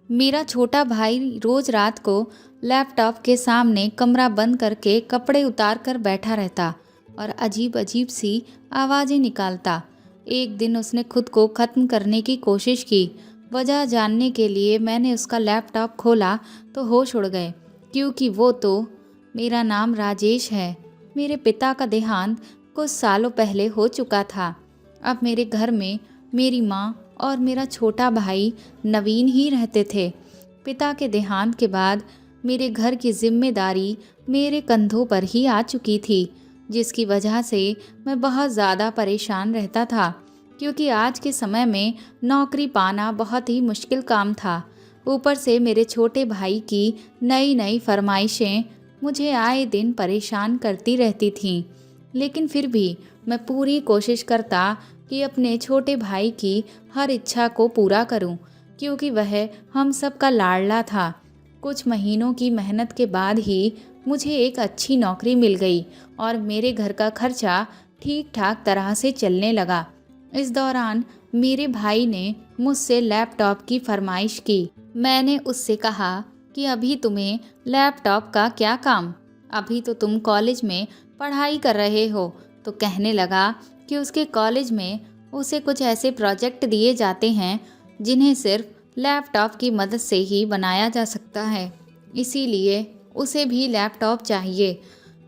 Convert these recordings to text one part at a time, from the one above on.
मेरा छोटा भाई रोज रात को लैपटॉप के सामने कमरा बंद करके कपड़े उतार कर बैठा रहता और अजीब अजीब सी आवाज़ें निकालता। एक दिन उसने खुद को ख़त्म करने की कोशिश की। वजह जानने के लिए मैंने उसका लैपटॉप खोला तो होश उड़ गए, क्योंकि वो तो मेरा नाम राजेश है। मेरे पिता का देहांत कुछ सालों पहले हो चुका था। अब मेरे घर में मेरी माँ और मेरा छोटा भाई नवीन ही रहते थे। पिता के देहांत के बाद मेरे घर की जिम्मेदारी मेरे कंधों पर ही आ चुकी थी, जिसकी वजह से मैं बहुत ज़्यादा परेशान रहता था, क्योंकि आज के समय में नौकरी पाना बहुत ही मुश्किल काम था। ऊपर से मेरे छोटे भाई की नई नई फरमाइशें मुझे आए दिन परेशान करती रहती थीं। लेकिन फिर भी मैं पूरी कोशिश करता कि अपने छोटे भाई की हर इच्छा को पूरा करूं, क्योंकि वह हम सब का लाडला था। कुछ महीनों की मेहनत के बाद ही मुझे एक अच्छी नौकरी मिल गई और मेरे घर का खर्चा ठीक ठाक तरह से चलने लगा। इस दौरान मेरे भाई ने मुझसे लैपटॉप की फरमाइश की। मैंने उससे कहा कि अभी तुम्हें लैपटॉप का क्या काम, अभी तो तुम कॉलेज में पढ़ाई कर रहे हो। तो कहने लगा कि उसके कॉलेज में उसे कुछ ऐसे प्रोजेक्ट दिए जाते हैं जिन्हें सिर्फ लैपटॉप की मदद से ही बनाया जा सकता है, इसीलिए उसे भी लैपटॉप चाहिए।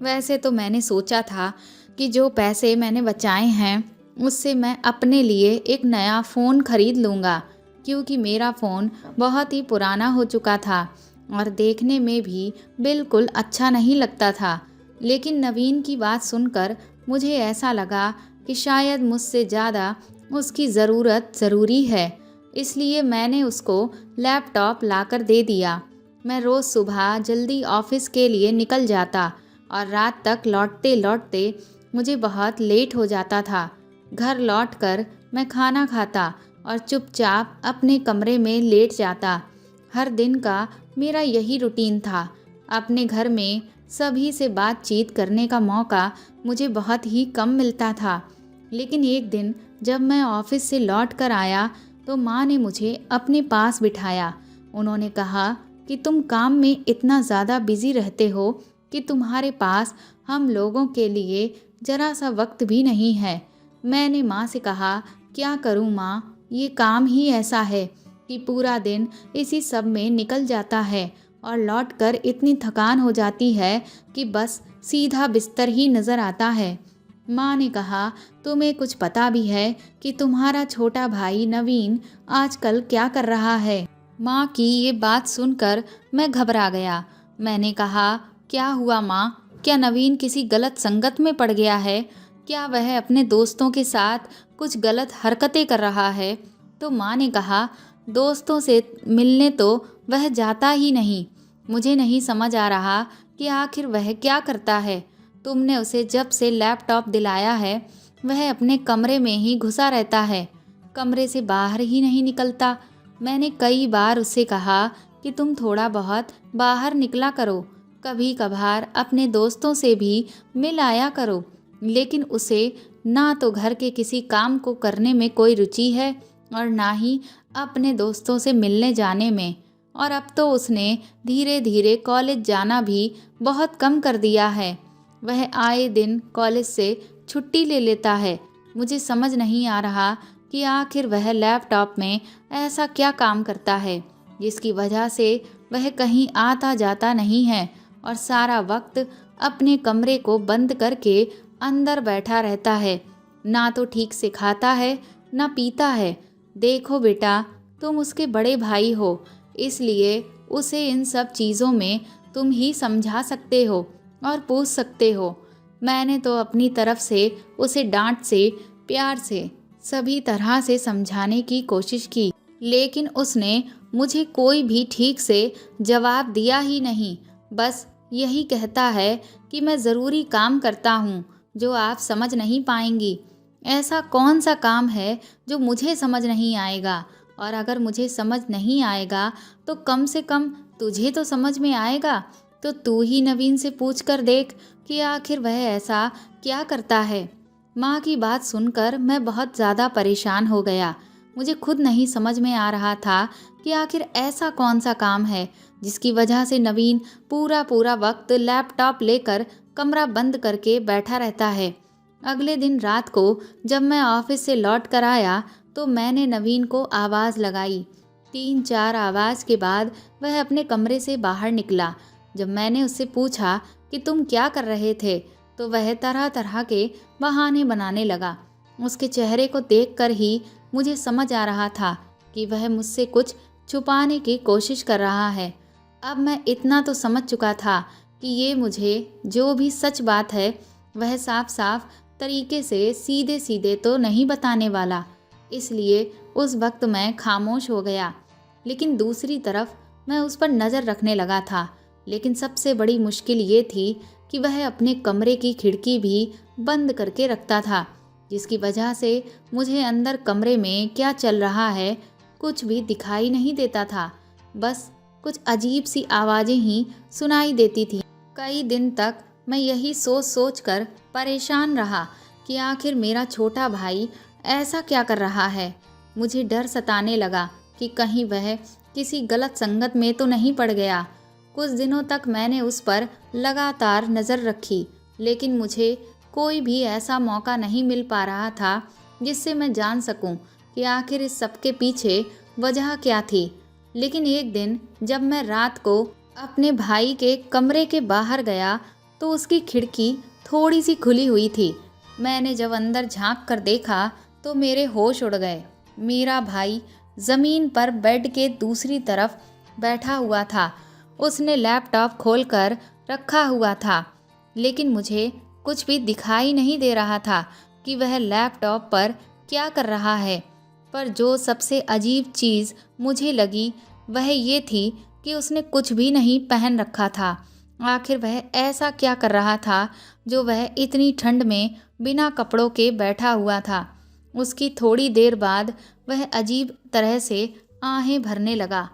वैसे तो मैंने सोचा था कि जो पैसे मैंने बचाए हैं उससे मैं अपने लिए एक नया फ़ोन खरीद लूँगा, क्योंकि मेरा फ़ोन बहुत ही पुराना हो चुका था और देखने में भी बिल्कुल अच्छा नहीं लगता था। लेकिन नवीन की बात सुनकर मुझे ऐसा लगा कि शायद मुझसे ज़्यादा उसकी ज़रूरत ज़रूरी है, इसलिए मैंने उसको लैपटॉप लाकर दे दिया। मैं रोज़ सुबह जल्दी ऑफिस के लिए निकल जाता और रात तक लौटते लौटते मुझे बहुत लेट हो जाता था। घर लौटकर मैं खाना खाता और चुपचाप अपने कमरे में लेट जाता। हर दिन का मेरा यही रूटीन था। अपने घर में सभी से बातचीत करने का मौका मुझे बहुत ही कम मिलता था। लेकिन एक दिन जब मैं ऑफिस से लौट कर आया तो माँ ने मुझे अपने पास बिठाया। उन्होंने कहा कि तुम काम में इतना ज़्यादा बिजी रहते हो कि तुम्हारे पास हम लोगों के लिए ज़रा सा वक्त भी नहीं है। मैंने माँ से कहा, क्या करूँ माँ, ये काम ही ऐसा है कि पूरा दिन इसी सब में निकल जाता है और लौटकर इतनी थकान हो जाती है कि बस सीधा बिस्तर ही नज़र आता है। माँ ने कहा, तुम्हें कुछ पता भी है कि तुम्हारा छोटा भाई नवीन आजकल क्या कर रहा है? माँ की ये बात सुनकर मैं घबरा गया। मैंने कहा, क्या हुआ माँ? क्या नवीन किसी गलत संगत में पड़ गया है? क्या वह अपने दोस्तों के साथ कुछ गलत हरकतें कर रहा है? तो माँ ने कहा, दोस्तों से मिलने तो वह जाता ही नहीं। मुझे नहीं समझ आ रहा कि आखिर वह क्या करता है। तुमने उसे जब से लैपटॉप दिलाया है वह अपने कमरे में ही घुसा रहता है, कमरे से बाहर ही नहीं निकलता। मैंने कई बार उससे कहा कि तुम थोड़ा बहुत बाहर निकला करो, कभी कभार अपने दोस्तों से भी मिल आया करो, लेकिन उसे ना तो घर के किसी काम को करने में कोई रुचि है और ना ही अपने दोस्तों से मिलने जाने में। और अब तो उसने धीरे धीरे कॉलेज जाना भी बहुत कम कर दिया है। वह आए दिन कॉलेज से छुट्टी ले लेता है। मुझे समझ नहीं आ रहा कि आखिर वह लैपटॉप में ऐसा क्या काम करता है जिसकी वजह से वह कहीं आता जाता नहीं है और सारा वक्त अपने कमरे को बंद करके अंदर बैठा रहता है। ना तो ठीक से खाता है ना पीता है। देखो बेटा, तुम उसके बड़े भाई हो, इसलिए उसे इन सब चीज़ों में तुम ही समझा सकते हो और पूछ सकते हो। मैंने तो अपनी तरफ से उसे डांट से, प्यार से, सभी तरह से समझाने की कोशिश की, लेकिन उसने मुझे कोई भी ठीक से जवाब दिया ही नहीं। बस यही कहता है कि मैं ज़रूरी काम करता हूँ जो आप समझ नहीं पाएंगी। ऐसा कौन सा काम है जो मुझे समझ नहीं आएगा? और अगर मुझे समझ नहीं आएगा तो कम से कम तुझे तो समझ में आएगा। तो तू ही नवीन से पूछ कर देख कि आखिर वह ऐसा क्या करता है। माँ की बात सुनकर मैं बहुत ज़्यादा परेशान हो गया। मुझे खुद नहीं समझ में आ रहा था कि आखिर ऐसा कौन सा काम है जिसकी वजह से नवीन पूरा पूरा वक्त लैपटॉप लेकर कमरा बंद करके बैठा रहता है। अगले दिन रात को जब मैं ऑफिस से लौट कर आया तो मैंने नवीन को आवाज़ लगाई। 3-4 आवाज़ के बाद वह अपने कमरे से बाहर निकला। जब मैंने उससे पूछा कि तुम क्या कर रहे थे, तो वह तरह तरह के बहाने बनाने लगा। उसके चेहरे को देखकर ही मुझे समझ आ रहा था कि वह मुझसे कुछ छुपाने की कोशिश कर रहा है। अब मैं इतना तो समझ चुका था कि ये मुझे जो भी सच बात है वह साफ साफ तरीके से सीधे सीधे तो नहीं बताने वाला, इसलिए उस वक्त मैं खामोश हो गया। लेकिन दूसरी तरफ मैं उस पर नज़र रखने लगा था। लेकिन सबसे बड़ी मुश्किल ये थी कि वह अपने कमरे की खिड़की भी बंद करके रखता था, जिसकी वजह से मुझे अंदर कमरे में क्या चल रहा है कुछ भी दिखाई नहीं देता था। बस कुछ अजीब सी आवाज़ें ही सुनाई देती थी। कई दिन तक मैं यही सोच सोच कर परेशान रहा कि आखिर मेरा छोटा भाई ऐसा क्या कर रहा है। मुझे डर सताने लगा कि कहीं वह किसी गलत संगत में तो नहीं पड़ गया। कुछ दिनों तक मैंने उस पर लगातार नज़र रखी, लेकिन मुझे कोई भी ऐसा मौका नहीं मिल पा रहा था जिससे मैं जान सकूं कि आखिर इस सब के पीछे वजह क्या थी। लेकिन एक दिन जब मैं रात को अपने भाई के कमरे के बाहर गया तो उसकी खिड़की थोड़ी सी खुली हुई थी। मैंने जब अंदर झांक कर देखा तो मेरे होश उड़ गए। मेरा भाई ज़मीन पर बेड के दूसरी तरफ बैठा हुआ था। उसने लैपटॉप खोलकर रखा हुआ था, लेकिन मुझे कुछ भी दिखाई नहीं दे रहा था कि वह लैपटॉप पर क्या कर रहा है। पर जो सबसे अजीब चीज़ मुझे लगी वह ये थी कि उसने कुछ भी नहीं पहन रखा था। आखिर वह ऐसा क्या कर रहा था जो वह इतनी ठंड में बिना कपड़ों के बैठा हुआ था। उसकी थोड़ी देर बाद वह अजीब तरह से आहें भरने लगा।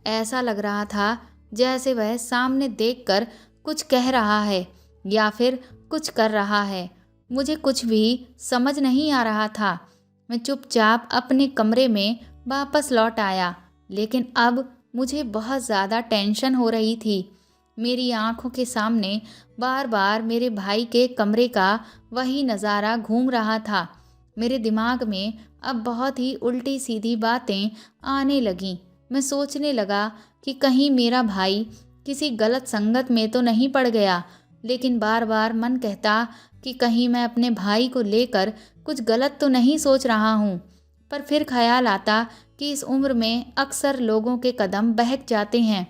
ऐसा लग रहा था जैसे वह सामने देखकर कुछ कह रहा है या फिर कुछ कर रहा है। मुझे कुछ भी समझ नहीं आ रहा था। मैं चुपचाप अपने कमरे में वापस लौट आया, लेकिन अब मुझे बहुत ज़्यादा टेंशन हो रही थी। मेरी आंखों के सामने बार बार मेरे भाई के कमरे का वही नज़ारा घूम रहा था। मेरे दिमाग में अब बहुत ही उल्टी सीधी बातें आने लगीं। मैं सोचने लगा कि कहीं मेरा भाई किसी गलत संगत में तो नहीं पड़ गया, लेकिन बार बार मन कहता कि कहीं मैं अपने भाई को लेकर कुछ गलत तो नहीं सोच रहा हूँ। पर फिर ख्याल आता कि इस उम्र में अक्सर लोगों के कदम बहक जाते हैं,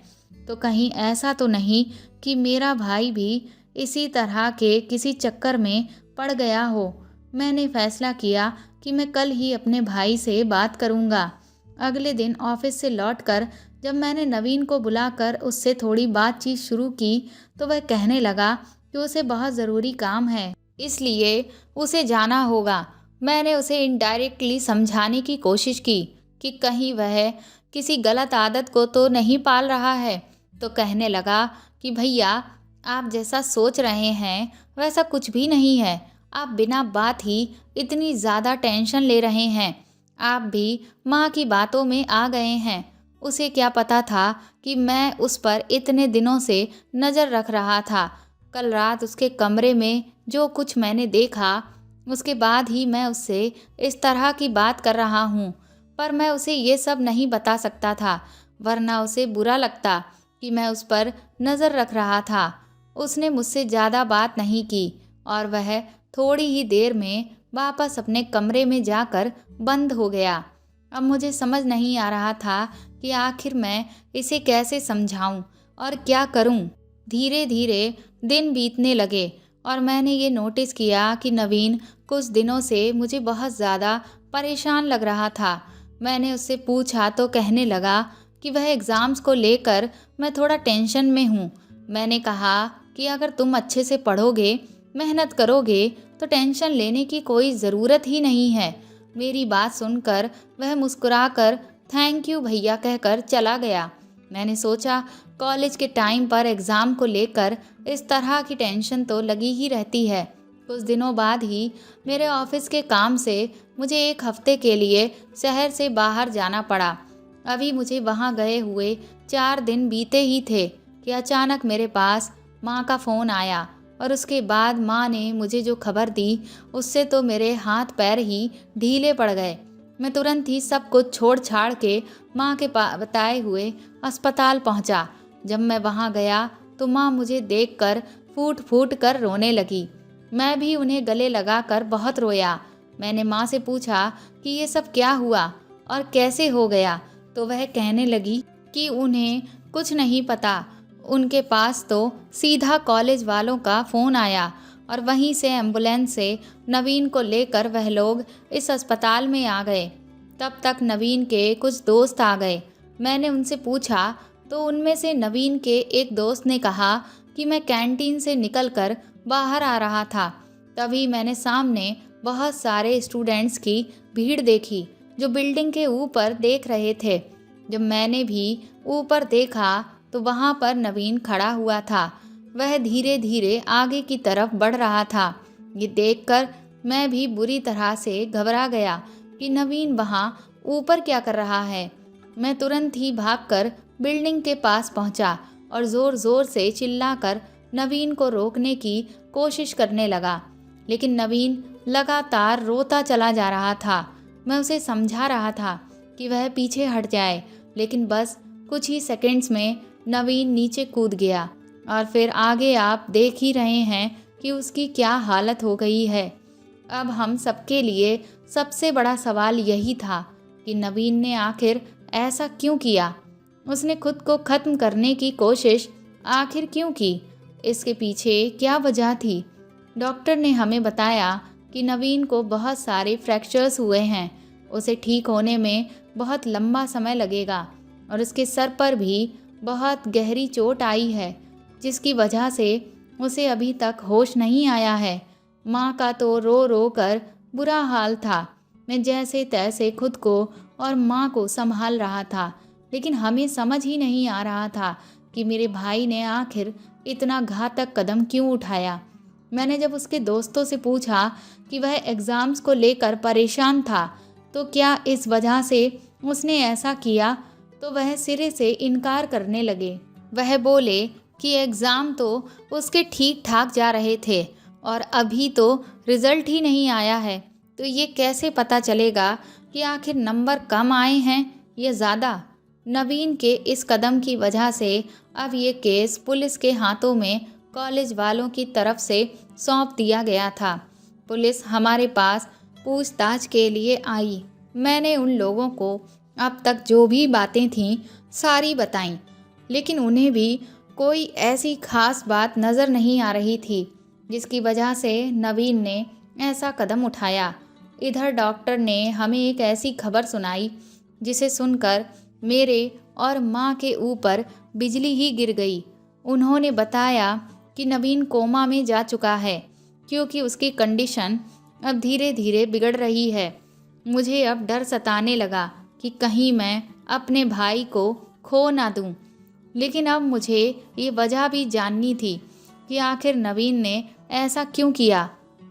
तो कहीं ऐसा तो नहीं कि मेरा भाई भी इसी तरह के किसी चक्कर में पड़ गया हो। मैंने फैसला किया कि मैं कल ही अपने भाई से बात करूँगा। अगले दिन ऑफिस से लौटकर जब मैंने नवीन को बुलाकर उससे थोड़ी बातचीत शुरू की तो वह कहने लगा कि उसे बहुत ज़रूरी काम है, इसलिए उसे जाना होगा। मैंने उसे इनडायरेक्टली समझाने की कोशिश की कि कहीं वह किसी गलत आदत को तो नहीं पाल रहा है, तो कहने लगा कि भैया आप जैसा सोच रहे हैं वैसा कुछ भी नहीं है। आप बिना बात ही इतनी ज़्यादा टेंशन ले रहे हैं। आप भी माँ की बातों में आ गए हैं। उसे क्या पता था कि मैं उस पर इतने दिनों से नज़र रख रहा था। कल रात उसके कमरे में जो कुछ मैंने देखा उसके बाद ही मैं उससे इस तरह की बात कर रहा हूँ। पर मैं उसे ये सब नहीं बता सकता था, वरना उसे बुरा लगता कि मैं उस पर नज़र रख रहा था। उसने मुझसे ज़्यादा बात नहीं की और वह थोड़ी ही देर में वापस अपने कमरे में जाकर बंद हो गया। अब मुझे समझ नहीं आ रहा था कि आखिर मैं इसे कैसे समझाऊं और क्या करूं। धीरे धीरे दिन बीतने लगे और मैंने ये नोटिस किया कि नवीन कुछ दिनों से मुझे बहुत ज़्यादा परेशान लग रहा था। मैंने उससे पूछा तो कहने लगा कि वह एग्ज़ाम्स को लेकर मैं थोड़ा टेंशन में हूँ। मैंने कहा कि अगर तुम अच्छे से पढ़ोगे, मेहनत करोगे तो टेंशन लेने की कोई ज़रूरत ही नहीं है। मेरी बात सुनकर वह मुस्कुराकर थैंक यू भैया कहकर चला गया। मैंने सोचा कॉलेज के टाइम पर एग्ज़ाम को लेकर इस तरह की टेंशन तो लगी ही रहती है। कुछ दिनों बाद ही मेरे ऑफिस के काम से मुझे 1 हफ्ते के लिए शहर से बाहर जाना पड़ा। अभी मुझे वहाँ गए हुए 4 दिन बीते ही थे कि अचानक मेरे पास माँ का फ़ोन आया और उसके बाद माँ ने मुझे जो खबर दी उससे तो मेरे हाथ पैर ही ढीले पड़ गए। मैं तुरंत ही सब कुछ छोड़ छाड़ के माँ के बताए हुए अस्पताल पहुँचा। जब मैं वहाँ गया तो माँ मुझे देखकर फूट फूट कर रोने लगी। मैं भी उन्हें गले लगाकर बहुत रोया। मैंने माँ से पूछा कि ये सब क्या हुआ और कैसे हो गया, तो वह कहने लगी कि उन्हें कुछ नहीं पता। उनके पास तो सीधा कॉलेज वालों का फ़ोन आया और वहीं से एम्बुलेंस से नवीन को लेकर वह लोग इस अस्पताल में आ गए। तब तक नवीन के कुछ दोस्त आ गए। मैंने उनसे पूछा तो उनमें से नवीन के एक दोस्त ने कहा कि मैं कैंटीन से निकलकर बाहर आ रहा था, तभी मैंने सामने बहुत सारे स्टूडेंट्स की भीड़ देखी जो बिल्डिंग के ऊपर देख रहे थे। जब मैंने भी ऊपर देखा तो वहाँ पर नवीन खड़ा हुआ था। वह धीरे धीरे आगे की तरफ बढ़ रहा था। ये देखकर मैं भी बुरी तरह से घबरा गया कि नवीन वहाँ ऊपर क्या कर रहा है। मैं तुरंत ही भागकर बिल्डिंग के पास पहुँचा और ज़ोर ज़ोर से चिल्लाकर नवीन को रोकने की कोशिश करने लगा, लेकिन नवीन लगातार रोता चला जा रहा था। मैं उसे समझा रहा था कि वह पीछे हट जाए, लेकिन बस कुछ ही सेकंड्स में नवीन नीचे कूद गया और फिर आगे आप देख ही रहे हैं कि उसकी क्या हालत हो गई है। अब हम सबके लिए सबसे बड़ा सवाल यही था कि नवीन ने आखिर ऐसा क्यों किया। उसने खुद को ख़त्म करने की कोशिश आखिर क्यों की? इसके पीछे क्या वजह थी? डॉक्टर ने हमें बताया कि नवीन को बहुत सारे फ्रैक्चर्स हुए हैं। उसे ठीक होने में बहुत लंबा समय लगेगा और उसके सर पर भी बहुत गहरी चोट आई है, जिसकी वजह से उसे अभी तक होश नहीं आया है। माँ का तो रो रो कर बुरा हाल था। मैं जैसे तैसे खुद को और माँ को संभाल रहा था, लेकिन हमें समझ ही नहीं आ रहा था कि मेरे भाई ने आखिर इतना घातक कदम क्यों उठाया। मैंने जब उसके दोस्तों से पूछा कि वह एग्ज़ाम्स को लेकर परेशान था तो क्या इस वजह से उसने ऐसा किया, तो वह सिरे से इनकार करने लगे। वह बोले कि एग्ज़ाम तो उसके ठीक ठाक जा रहे थे और अभी तो रिज़ल्ट ही नहीं आया है, तो ये कैसे पता चलेगा कि आखिर नंबर कम आए हैं या ज़्यादा। नवीन के इस कदम की वजह से अब ये केस पुलिस के हाथों में कॉलेज वालों की तरफ से सौंप दिया गया था। पुलिस हमारे पास पूछताछ के लिए आई। मैंने उन लोगों को अब तक जो भी बातें थीं सारी बताईं, लेकिन उन्हें भी कोई ऐसी खास बात नज़र नहीं आ रही थी जिसकी वजह से नवीन ने ऐसा कदम उठाया। इधर डॉक्टर ने हमें एक ऐसी खबर सुनाई जिसे सुनकर मेरे और माँ के ऊपर बिजली ही गिर गई। उन्होंने बताया कि नवीन कोमा में जा चुका है क्योंकि उसकी कंडीशन अब धीरे धीरे बिगड़ रही है। मुझे अब डर सताने लगा कि कहीं मैं अपने भाई को खो ना दूं, लेकिन अब मुझे ये वजह भी जाननी थी कि आखिर नवीन ने ऐसा क्यों किया।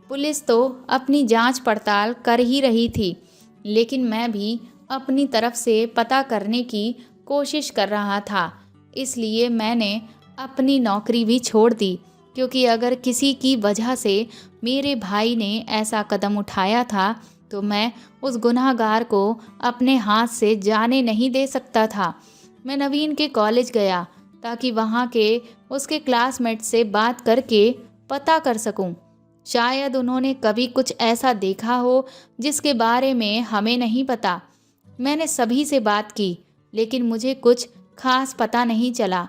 पुलिस तो अपनी जांच पड़ताल कर ही रही थी, लेकिन मैं भी अपनी तरफ से पता करने की कोशिश कर रहा था। इसलिए मैंने अपनी नौकरी भी छोड़ दी, क्योंकि अगर किसी की वजह से मेरे भाई ने ऐसा कदम उठाया था तो मैं उस गुनहगार को अपने हाथ से जाने नहीं दे सकता था। मैं नवीन के कॉलेज गया ताकि वहाँ के उसके क्लासमेट से बात करके पता कर सकूं। शायद उन्होंने कभी कुछ ऐसा देखा हो जिसके बारे में हमें नहीं पता। मैंने सभी से बात की, लेकिन मुझे कुछ खास पता नहीं चला।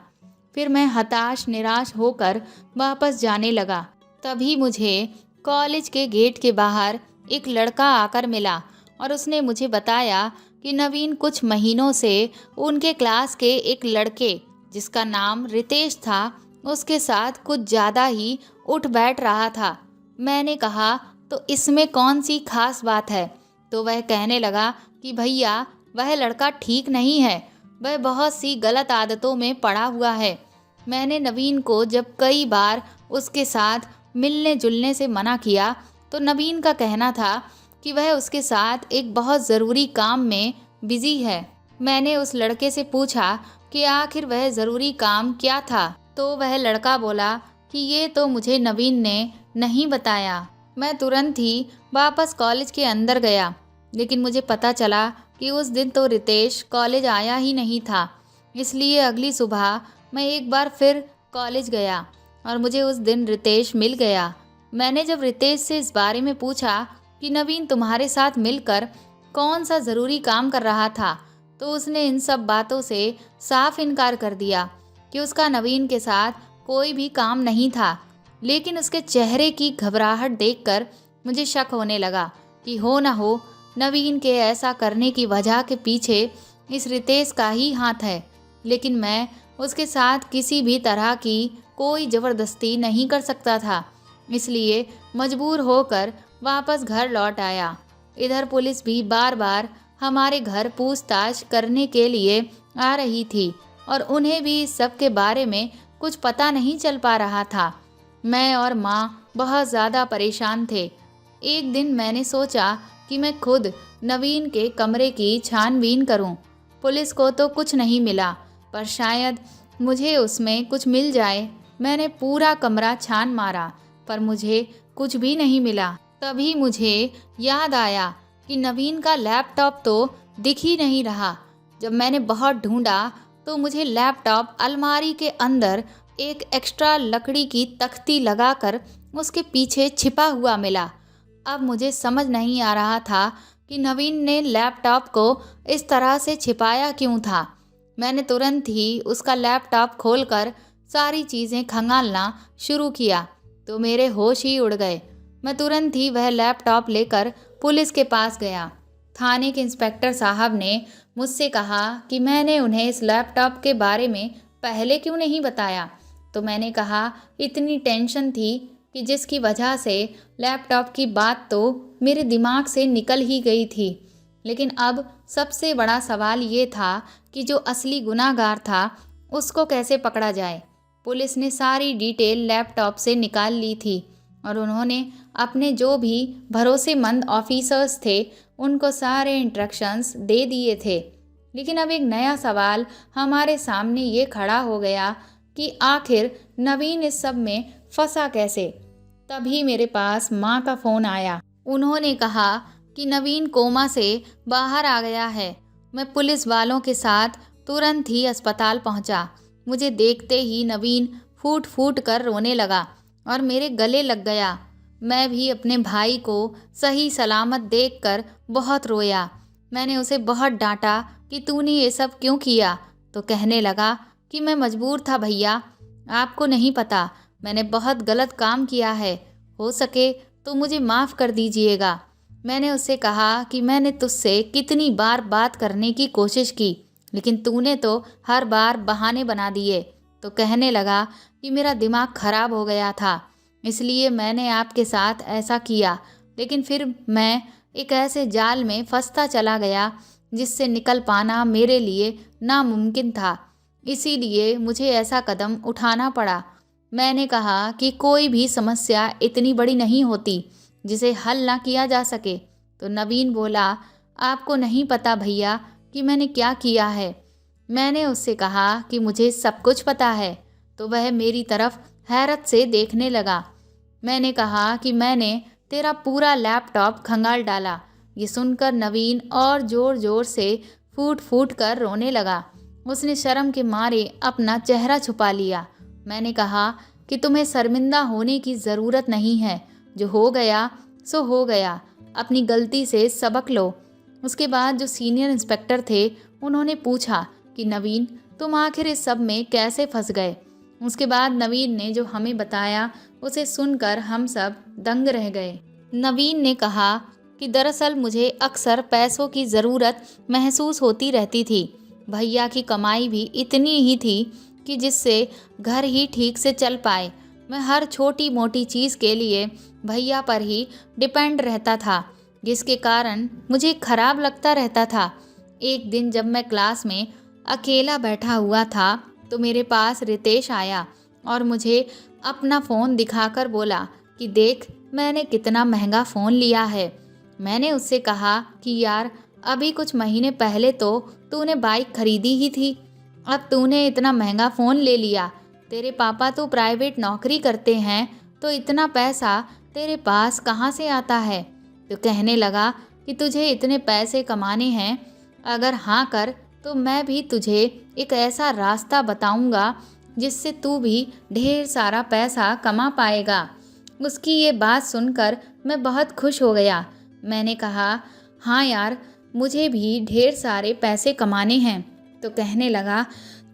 फिर मैं हताश निराश होकर वापस जाने लगा। तभी मुझे कॉलेज के गेट के बाहर एक लड़का आकर मिला और उसने मुझे बताया कि नवीन कुछ महीनों से उनके क्लास के एक लड़के जिसका नाम रितेश था, उसके साथ कुछ ज़्यादा ही उठ बैठ रहा था। मैंने कहा तो इसमें कौन सी खास बात है, तो वह कहने लगा कि भैया वह लड़का ठीक नहीं है, वह बहुत सी गलत आदतों में पड़ा हुआ है। मैंने नवीन को जब कई बार उसके साथ मिलने जुलने से मना किया तो नवीन का कहना था कि वह उसके साथ एक बहुत ज़रूरी काम में बिज़ी है। मैंने उस लड़के से पूछा कि आखिर वह ज़रूरी काम क्या था, तो वह लड़का बोला कि ये तो मुझे नवीन ने नहीं बताया। मैं तुरंत ही वापस कॉलेज के अंदर गया, लेकिन मुझे पता चला कि उस दिन तो रितेश कॉलेज आया ही नहीं था। इसलिए अगली सुबह मैं एक बार फिर कॉलेज गया और मुझे उस दिन रितेश मिल गया। मैंने जब रितेश से इस बारे में पूछा कि नवीन तुम्हारे साथ मिलकर कौन सा ज़रूरी काम कर रहा था, तो उसने इन सब बातों से साफ इनकार कर दिया कि उसका नवीन के साथ कोई भी काम नहीं था। लेकिन उसके चेहरे की घबराहट देखकर मुझे शक होने लगा कि हो ना हो नवीन के ऐसा करने की वजह के पीछे इस रितेश का ही हाथ है। लेकिन मैं उसके साथ किसी भी तरह की कोई ज़बरदस्ती नहीं कर सकता था, इसलिए मजबूर होकर वापस घर लौट आया। इधर पुलिस भी बार बार हमारे घर पूछताछ करने के लिए आ रही थी और उन्हें भी इस सब के बारे में कुछ पता नहीं चल पा रहा था। मैं और माँ बहुत ज़्यादा परेशान थे। एक दिन मैंने सोचा कि मैं खुद नवीन के कमरे की छानबीन करूं। पुलिस को तो कुछ नहीं मिला, पर शायद मुझे उसमें कुछ मिल जाए। मैंने पूरा कमरा छान मारा, पर मुझे कुछ भी नहीं मिला। तभी मुझे याद आया कि नवीन का लैपटॉप तो दिख ही नहीं रहा। जब मैंने बहुत ढूंढा तो मुझे लैपटॉप अलमारी के अंदर एक एक्स्ट्रा लकड़ी की तख्ती लगाकर उसके पीछे छिपा हुआ मिला। अब मुझे समझ नहीं आ रहा था कि नवीन ने लैपटॉप को इस तरह से छिपाया क्यों था। मैंने तुरंत ही उसका लैपटॉप खोलकर सारी चीज़ें खंगालना शुरू किया तो मेरे होश ही उड़ गए। मैं तुरंत ही वह लैपटॉप लेकर पुलिस के पास गया। थाने के इंस्पेक्टर साहब ने मुझसे कहा कि मैंने उन्हें इस लैपटॉप के बारे में पहले क्यों नहीं बताया। तो मैंने कहा इतनी टेंशन थी कि जिसकी वजह से लैपटॉप की बात तो मेरे दिमाग से निकल ही गई थी। लेकिन अब सबसे बड़ा सवाल ये था कि जो असली गुनाहगार था उसको कैसे पकड़ा जाए। पुलिस ने सारी डिटेल लैपटॉप से निकाल ली थी और उन्होंने अपने जो भी भरोसेमंद ऑफिसर्स थे उनको सारे इंस्ट्रक्शंस दे दिए थे। लेकिन अब एक नया सवाल हमारे सामने ये खड़ा हो गया कि आखिर नवीन इस सब में फंसा कैसे। तभी मेरे पास माँ का फ़ोन आया। उन्होंने कहा कि नवीन कोमा से बाहर आ गया है। मैं पुलिस वालों के साथ तुरंत ही अस्पताल पहुँचा। मुझे देखते ही नवीन फूट फूट कर रोने लगा और मेरे गले लग गया। मैं भी अपने भाई को सही सलामत देखकर बहुत रोया। मैंने उसे बहुत डांटा कि तूने ये सब क्यों किया, तो कहने लगा कि मैं मजबूर था भैया, आपको नहीं पता मैंने बहुत गलत काम किया है, हो सके तो मुझे माफ़ कर दीजिएगा। मैंने उससे कहा कि मैंने तुझसे कितनी बार बात करने की कोशिश की, लेकिन तूने तो हर बार बहाने बना दिए। तो कहने लगा कि मेरा दिमाग खराब हो गया था, इसलिए मैंने आपके साथ ऐसा किया। लेकिन फिर मैं एक ऐसे जाल में फंसता चला गया जिससे निकल पाना मेरे लिए नामुमकिन था। इसीलिए मुझे ऐसा कदम उठाना पड़ा। मैंने कहा कि कोई भी समस्या इतनी बड़ी नहीं होती जिसे हल ना किया जा सके। तो नवीन बोला, आपको नहीं पता भैया कि मैंने क्या किया है। मैंने उससे कहा कि मुझे सब कुछ पता है। तो वह मेरी तरफ हैरत से देखने लगा। मैंने कहा कि मैंने तेरा पूरा लैपटॉप खंगाल डाला। ये सुनकर नवीन और ज़ोर ज़ोर से फूट फूट कर रोने लगा। उसने शर्म के मारे अपना चेहरा छुपा लिया। मैंने कहा कि तुम्हें शर्मिंदा होने की ज़रूरत नहीं है, जो हो गया सो हो गया, अपनी गलती से सबक लो। उसके बाद जो सीनियर इंस्पेक्टर थे उन्होंने पूछा कि नवीन, तुम आखिर इस सब में कैसे फंस गए। उसके बाद नवीन ने जो हमें बताया उसे सुनकर हम सब दंग रह गए। नवीन ने कहा कि दरअसल मुझे अक्सर पैसों की ज़रूरत महसूस होती रहती थी। भैया की कमाई भी इतनी ही थी कि जिससे घर ही ठीक से चल पाए। मैं हर छोटी मोटी चीज़ के लिए भैया पर ही डिपेंड रहता था, जिसके कारण मुझे खराब लगता रहता था। एक दिन जब मैं क्लास में अकेला बैठा हुआ था तो मेरे पास रितेश आया और मुझे अपना फ़ोन दिखाकर बोला कि देख, मैंने कितना महंगा फ़ोन लिया है। मैंने उससे कहा कि यार, अभी कुछ महीने पहले तो तूने बाइक खरीदी ही थी, अब तूने इतना महंगा फ़ोन ले लिया। तेरे पापा तो प्राइवेट नौकरी करते हैं, तो इतना पैसा तेरे पास कहाँ से आता है? तो कहने लगा कि तुझे इतने पैसे कमाने हैं, अगर हाँ कर तो मैं भी तुझे एक ऐसा रास्ता बताऊंगा जिससे तू भी ढेर सारा पैसा कमा पाएगा। उसकी ये बात सुनकर मैं बहुत खुश हो गया। मैंने कहा, हाँ यार, मुझे भी ढेर सारे पैसे कमाने हैं। तो कहने लगा,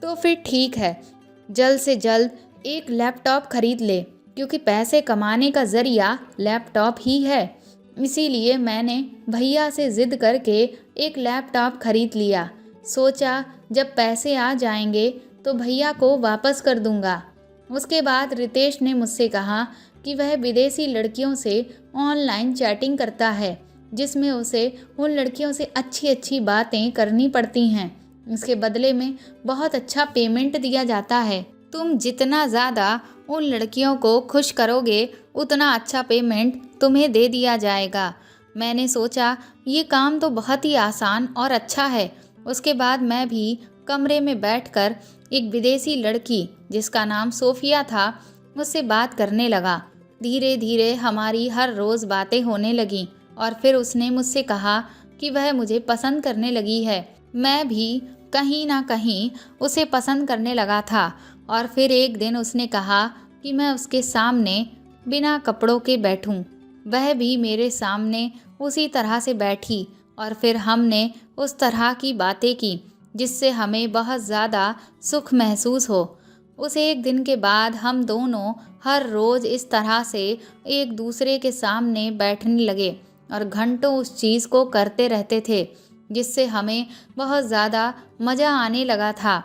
तो फिर ठीक है, जल्द से जल्द एक लैपटॉप खरीद ले, क्योंकि पैसे कमाने का ज़रिया लैपटॉप ही है। इसीलिए मैंने भैया से ज़िद करके एक लैपटॉप खरीद लिया। सोचा जब पैसे आ जाएंगे तो भैया को वापस कर दूंगा। उसके बाद रितेश ने मुझसे कहा कि वह विदेशी लड़कियों से ऑनलाइन चैटिंग करता है, जिसमें उसे उन लड़कियों से अच्छी अच्छी बातें करनी पड़ती हैं। इसके बदले में बहुत अच्छा पेमेंट दिया जाता है। तुम जितना ज़्यादा उन लड़कियों को खुश करोगे, उतना अच्छा पेमेंट तुम्हें दे दिया जाएगा। मैंने सोचा ये काम तो बहुत ही आसान और अच्छा है। उसके बाद मैं भी कमरे में बैठकर एक विदेशी लड़की जिसका नाम सोफिया था, उससे बात करने लगा। धीरे धीरे हमारी हर रोज़ बातें होने लगीं और फिर उसने मुझसे कहा कि वह मुझे पसंद करने लगी है। मैं भी कहीं ना कहीं उसे पसंद करने लगा था। और फिर एक दिन उसने कहा कि मैं उसके सामने बिना कपड़ों के बैठूं। वह भी मेरे सामने उसी तरह से बैठी और फिर हमने उस तरह की बातें की जिससे हमें बहुत ज़्यादा सुख महसूस हो। उस एक दिन के बाद हम दोनों हर रोज़ इस तरह से एक दूसरे के सामने बैठने लगे और घंटों उस चीज़ को करते रहते थे, जिससे हमें बहुत ज़्यादा मज़ा आने लगा था।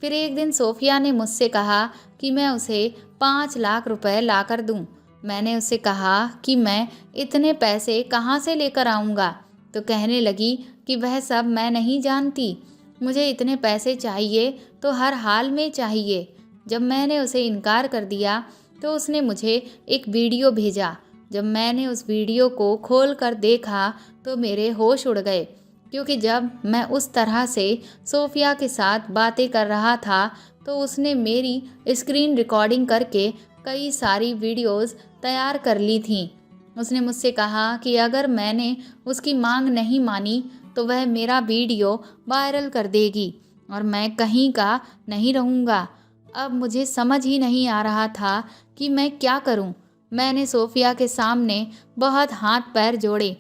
फिर एक दिन सोफिया ने मुझसे कहा कि मैं उसे 5 लाख रुपए ला कर दूँ। मैंने उससे कहा कि मैं इतने पैसे कहाँ से लेकर आऊँगा। तो कहने लगी कि वह सब मैं नहीं जानती, मुझे इतने पैसे चाहिए तो हर हाल में चाहिए। जब मैंने उसे इनकार कर दिया तो उसने मुझे एक वीडियो भेजा। जब मैंने उस वीडियो को खोल कर देखा तो मेरे होश उड़ गए, क्योंकि जब मैं उस तरह से सोफिया के साथ बातें कर रहा था तो उसने मेरी स्क्रीन रिकॉर्डिंग करके कई सारी वीडियोस तैयार कर ली थीं। उसने मुझसे कहा कि अगर मैंने उसकी मांग नहीं मानी तो वह मेरा वीडियो वायरल कर देगी और मैं कहीं का नहीं रहूँगा। अब मुझे समझ ही नहीं आ रहा था कि मैं क्या करूं। मैंने सोफिया के सामने बहुत हाथ पैर जोड़े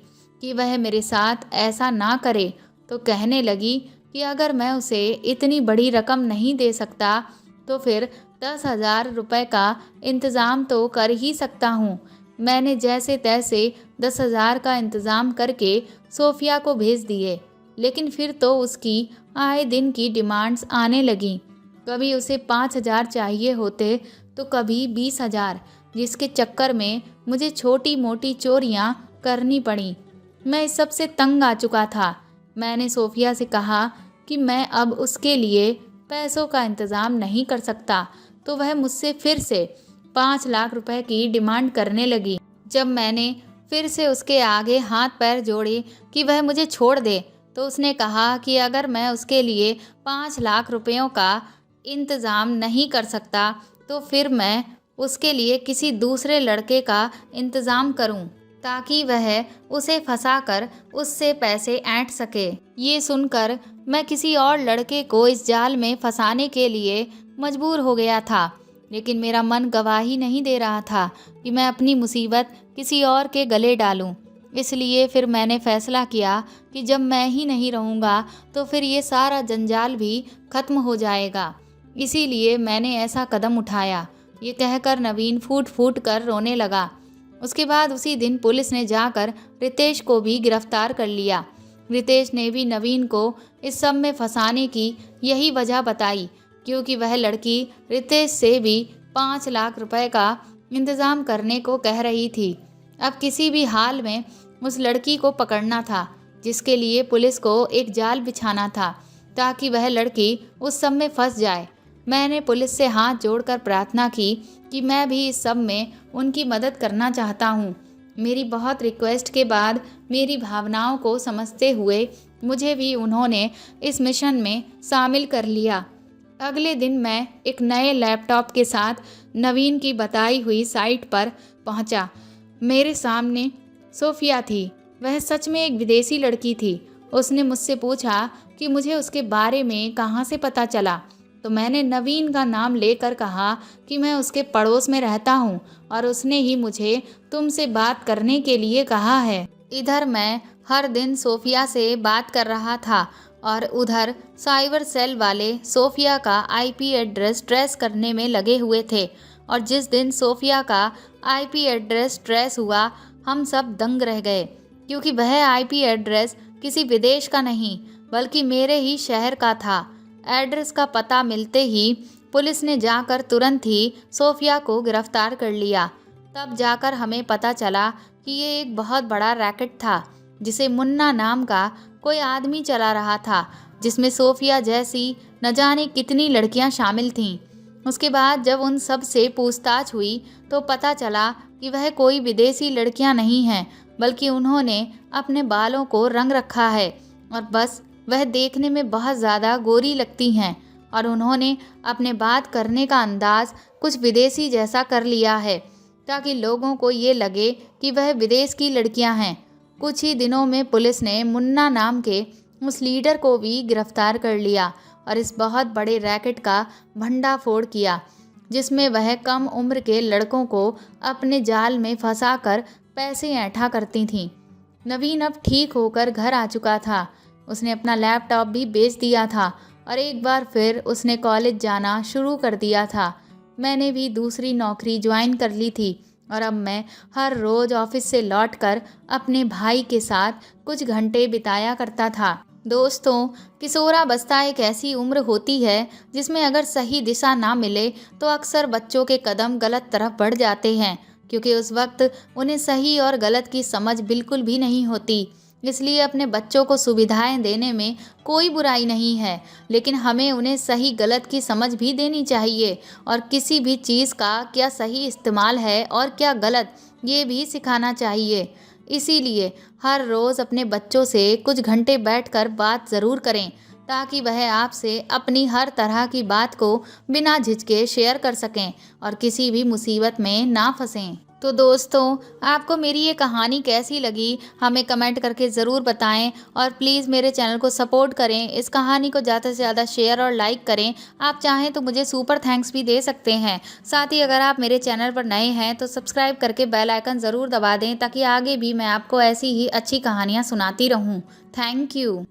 कि वह मेरे साथ ऐसा ना करे। तो कहने लगी कि अगर मैं उसे इतनी बड़ी रकम नहीं दे सकता तो फिर 10,000 रुपये का इंतज़ाम तो कर ही सकता हूँ। मैंने जैसे तैसे 10,000 का इंतज़ाम करके सोफिया को भेज दिए, लेकिन फिर तो उसकी आए दिन की डिमांड्स आने लगीं। कभी उसे 5,000 चाहिए होते तो कभी 20,000, जिसके चक्कर में मुझे छोटी मोटी चोरियां करनी पड़ी। मैं इस सब से तंग आ चुका था। मैंने सोफिया से कहा कि मैं अब उसके लिए पैसों का इंतज़ाम नहीं कर सकता, तो वह मुझसे फिर से 5 लाख रुपए की डिमांड करने लगी। जब मैंने फिर से उसके आगे हाथ पैर जोड़े कि वह मुझे छोड़ दे, तो उसने कहा कि अगर मैं उसके लिए 5 लाख रुपयों का इंतज़ाम नहीं कर सकता तो फिर मैं उसके लिए किसी दूसरे लड़के का इंतज़ाम करूं, ताकि वह उसे फंसाकर उससे पैसे ऐंठ सके। ये सुनकर मैं किसी और लड़के को इस जाल में फंसाने के लिए मजबूर हो गया था, लेकिन मेरा मन गवाही नहीं दे रहा था कि मैं अपनी मुसीबत किसी और के गले डालूं। इसलिए फिर मैंने फैसला किया कि जब मैं ही नहीं रहूँगा तो फिर ये सारा जंजाल भी खत्म हो जाएगा। इसीलिए मैंने ऐसा कदम उठाया। ये कहकर नवीन फूट फूट कर रोने लगा। उसके बाद उसी दिन पुलिस ने जाकर रितेश को भी गिरफ्तार कर लिया। रितेश ने भी नवीन को इस सब में फंसाने की यही वजह बताई, क्योंकि वह लड़की रितेश से भी 5 लाख रुपए का इंतज़ाम करने को कह रही थी। अब किसी भी हाल में उस लड़की को पकड़ना था, जिसके लिए पुलिस को एक जाल बिछाना था ताकि वह लड़की उस सब में फंस जाए। मैंने पुलिस से हाथ जोड़कर प्रार्थना की कि मैं भी इस सब में उनकी मदद करना चाहता हूँ। मेरी बहुत रिक्वेस्ट के बाद, मेरी भावनाओं को समझते हुए मुझे भी उन्होंने इस मिशन में शामिल कर लिया। अगले दिन मैं एक नए लैपटॉप के साथ नवीन की बताई हुई साइट पर पहुंचा। मेरे सामने सोफिया थी। वह सच में एक विदेशी लड़की थी। उसने मुझसे पूछा कि मुझे उसके बारे में कहाँ से पता चला, तो मैंने नवीन का नाम लेकर कहा कि मैं उसके पड़ोस में रहता हूँ और उसने ही मुझे तुमसे बात करने के लिए कहा है। इधर मैं हर दिन सोफिया से बात कर रहा था और उधर साइबर सेल वाले सोफिया का आईपी एड्रेस ट्रेस करने में लगे हुए थे। और जिस दिन सोफिया का आईपी एड्रेस ट्रेस हुआ, हम सब दंग रह गए, क्योंकि वह आईपी एड्रेस किसी विदेश का नहीं बल्कि मेरे ही शहर का था। एड्रेस का पता मिलते ही पुलिस ने जाकर तुरंत ही सोफिया को गिरफ्तार कर लिया। तब जाकर हमें पता चला कि ये एक बहुत बड़ा रैकेट था जिसे मुन्ना नाम का कोई आदमी चला रहा था, जिसमें सोफिया जैसी न जाने कितनी लड़कियां शामिल थीं। उसके बाद जब उन सब से पूछताछ हुई तो पता चला कि वह कोई विदेशी लड़कियां नहीं हैं, बल्कि उन्होंने अपने बालों को रंग रखा है और बस वह देखने में बहुत ज़्यादा गोरी लगती हैं और उन्होंने अपने बात करने का अंदाज़ कुछ विदेशी जैसा कर लिया है ताकि लोगों को ये लगे कि वह विदेश की लड़कियां हैं। कुछ ही दिनों में पुलिस ने मुन्ना नाम के उस लीडर को भी गिरफ्तार कर लिया और इस बहुत बड़े रैकेट का भंडाफोड़ किया, जिसमें वह कम उम्र के लड़कों को अपने जाल में फंसाकर पैसे ऐंठा करती थीं। नवीन अब ठीक होकर घर आ चुका था। उसने अपना लैपटॉप भी बेच दिया था और एक बार फिर उसने कॉलेज जाना शुरू कर दिया था। मैंने भी दूसरी नौकरी ज्वाइन कर ली थी और अब मैं हर रोज़ ऑफिस से लौटकर अपने भाई के साथ कुछ घंटे बिताया करता था। दोस्तों, किशोरावस्था एक ऐसी उम्र होती है जिसमें अगर सही दिशा ना मिले तो अक्सर बच्चों के कदम गलत तरफ बढ़ जाते हैं, क्योंकि उस वक्त उन्हें सही और गलत की समझ बिल्कुल भी नहीं होती। इसलिए अपने बच्चों को सुविधाएं देने में कोई बुराई नहीं है, लेकिन हमें उन्हें सही गलत की समझ भी देनी चाहिए और किसी भी चीज़ का क्या सही इस्तेमाल है और क्या गलत, ये भी सिखाना चाहिए। इसीलिए हर रोज़ अपने बच्चों से कुछ घंटे बैठकर बात ज़रूर करें, ताकि वह आपसे अपनी हर तरह की बात को बिना झिझके शेयर कर सकें और किसी भी मुसीबत में ना फंसें। तो दोस्तों, आपको मेरी ये कहानी कैसी लगी हमें कमेंट करके ज़रूर बताएं और प्लीज़ मेरे चैनल को सपोर्ट करें। इस कहानी को ज़्यादा से ज़्यादा शेयर और लाइक करें। आप चाहें तो मुझे सुपर थैंक्स भी दे सकते हैं। साथ ही अगर आप मेरे चैनल पर नए हैं तो सब्सक्राइब करके बेल आइकन ज़रूर दबा दें, ताकि आगे भी मैं आपको ऐसी ही अच्छी कहानियाँ सुनाती रहूँ। Thank you.